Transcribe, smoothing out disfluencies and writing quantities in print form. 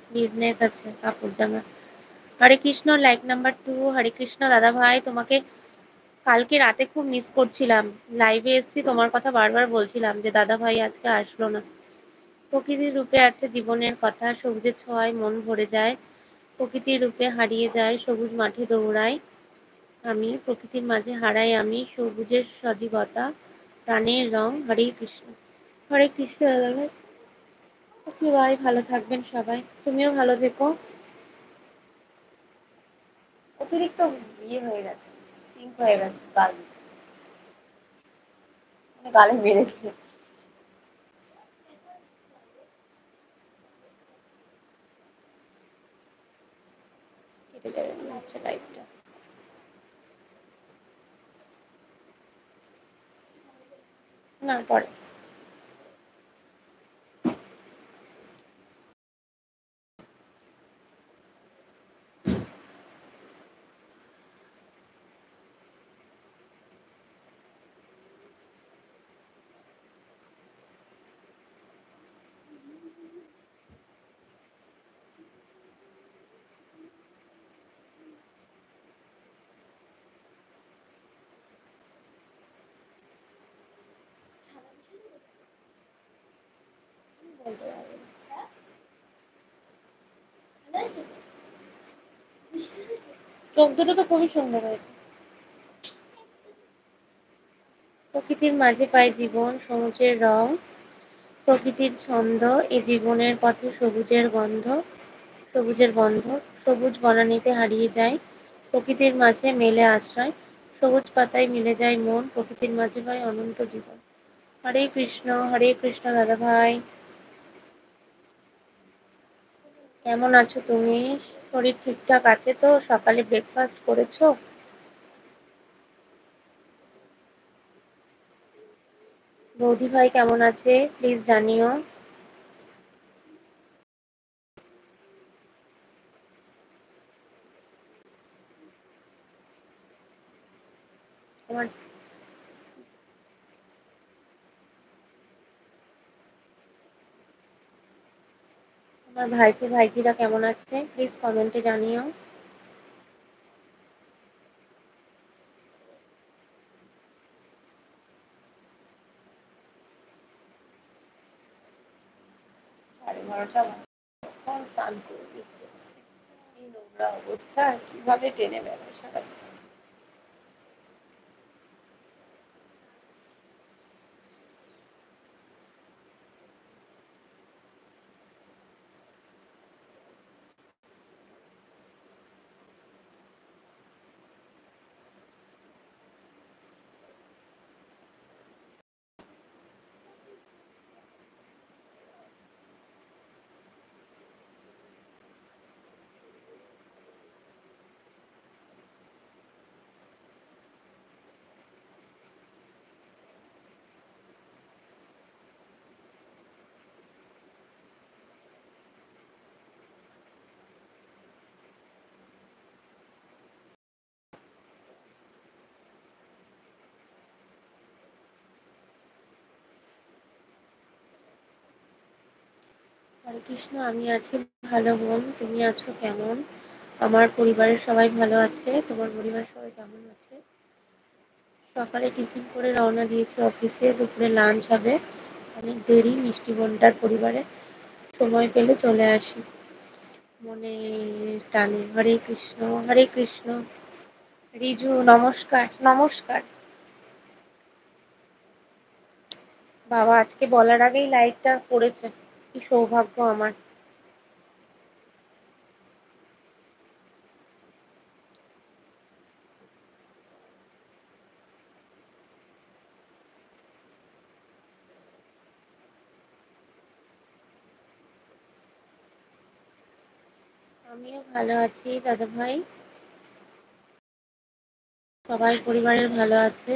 Business আছে কাপড় জামা। হরে কৃষ্ণ, লাইক নাম্বার 2। হরে কৃষ্ণ দাদা ভাই, তোমাকে কালকে রাতে খুব মিস করছিলাম। লাইভে এসছি, তোমার কথা বারবার বলছিলাম যে দাদা ভাই আজকে আসলো না। প্রকৃতির রূপে আছে জীবনের কথা, সবুজের ছোঁয়ায় মন ভরে যায়। প্রকৃতির রূপে হারিয়ে যায়, সবুজ মাঠে দৌড়াই আমি, প্রকৃতির মাঝে হারাই আমি সবুজের সজীবতা, প্রাণের রং। হরে কৃষ্ণ। হরে কৃষ্ণ দাদা ভাই। ওকে ভাই, ভালো থাকবেন সবাই, তুমিও ভালো থেকো। অতিরিক্ত ইয়ে হয়ে গেছে, পিঙ্ক হয়ে গেছে গাল, মানে গালে মেরেছে, কেটে যাবে মনে হচ্ছে লাইটটা। না পরে। বলতে পারবো না। চোখ দুটো তো খুবই সুন্দর হয়েছে। প্রকৃতির মাঝে পাই জীবন, সমুদ্রের রং, প্রকৃতির ছন্দ, এ জীবনের পথে সবুজের গন্ধ, সবুজের গন্ধ, সবুজ বনানীতে হারিয়ে যায়, প্রকৃতির মাঝে মেলে আশ্রয়, সবুজ পাতায় মিলে যায় মন, প্রকৃতির মাঝে পাই অনন্ত জীবন। হরে কৃষ্ণ, হরে কৃষ্ণ দাদা ভাই। কেমন আছো তুমি? শরীর ঠিকঠাক আছে তো? সকালে ব্রেকফাস্ট করেছো? বৌদি ভাই কেমন আছে প্লিজ জানিও। তোমার তোমার ভাইপো ভাইজিরা কেমন আছে প্লিজ কমেন্টে জানিও। সাড়ে 12টা কখন স্নান করবি? এই নোংরা অবস্থা, কিভাবে টেনে বেড়ায় সারা। হরে কৃষ্ণ, আমি আছি ভালো বোন, তুমি আছো কেমন? আমার পরিবারের সবাই ভালো আছে, তোমার পরিবারের সবাই কেমন আছে? সকালে টিফিন করে রওনা দিয়েছি অফিসে, দুপুরে লাঞ্চ হবে, অনেক দেরি, মিষ্টি বোনটার পরিবারে, সময় পেলে চলে আসি মনে টানে। হরে কৃষ্ণ, হরে কৃষ্ণ। রিজু নমস্কার, নমস্কার। বাবা আজকে বলার আগেই লাইটটা পড়েছে, কি সৌভাগ্য আমার। আমিও ভালো আছি দাদা ভাই, সবাই পরিবারের ভালো আছে।